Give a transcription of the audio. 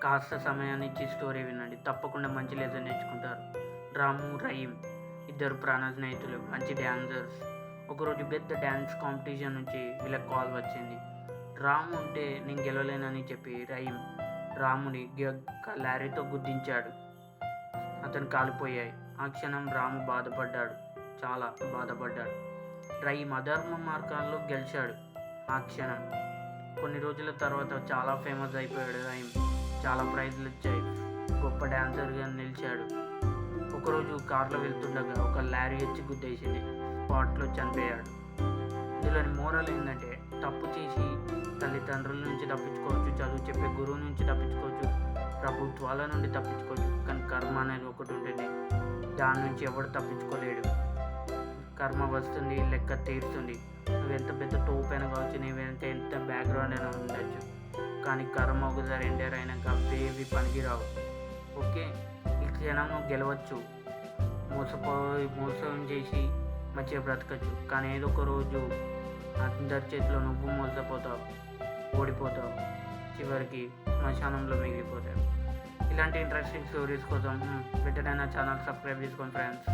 కాస్త సమయాన్ని ఇచ్చి స్టోరీ వినండి, తప్పకుండా మంచి లెసన్ నేర్చుకుంటారు. రాము, రహీం ఇద్దరు ప్రాణ స్నేహితులు, మంచి డ్యాన్సర్స్. ఒకరోజు పెద్ద డ్యాన్స్ కాంపిటీషన్ నుంచి వీళ్ళకి కాల్ వచ్చింది. రాము ఉంటే నేను గెలవలేనని చెప్పి రహీం రాముని లారీతో గుద్దించాడు. అతను కాలిపోయాయి. ఆ క్షణం రాము బాధపడ్డాడు, చాలా బాధపడ్డాడు. రహీం అధర్మ మార్గాల్లో గెలిచాడు. ఆ క్షణం కొన్ని రోజుల తర్వాత చాలా ఫేమస్ అయిపోయాడు రహీం. చాలా ప్రైజ్లు వచ్చాయి, గొప్ప డ్యాన్సర్గా నిలిచాడు. ఒకరోజు కార్లో వెళ్తుండగా ఒక లారీ వచ్చి గుద్దేసింది. స్పాట్లో చనిపోయాడు. ఇందులోని మోరల్ ఏంటంటే, తప్పు చేసి తల్లిదండ్రుల నుంచి తప్పించుకోవచ్చు, చదువు చెప్పే గురువు నుంచి తప్పించుకోవచ్చు, ప్రభుత్వాల నుండి తప్పించుకోవచ్చు, కానీ కర్మ అనేది ఒకటి ఉంటుంది, దాని నుంచి ఎవడు తప్పించుకోలేడు. కర్మ వస్తుంది, లెక్క తీరుస్తుంది. నువ్వు ఎంత పెద్ద టోపైనా కావచ్చు, నీ వెనక ఎంత బ్యాక్గ్రౌండ్ అయినా ఉండొచ్చు, కానీ కర్మ ఒకసారి ఎంటర్ అయినాక అవేవి పనికిరావు. ఓకే, ఈ క్షణం నువ్వు గెలవచ్చు, మోసం చేసి మంచిగా బ్రతకచ్చు, కానీ ఏదో ఒక రోజు అందరి చేతిలో నువ్వు మోసపోతావు, ఓడిపోతావు, చివరికి శ్మశానంలో మిగిలిపోతావు. ఇలాంటి ఇంట్రెస్టింగ్ స్టోరీస్ కోసం వెంటనే నా ఛానల్ సబ్స్క్రైబ్ చేసుకోండి ఫ్రెండ్స్.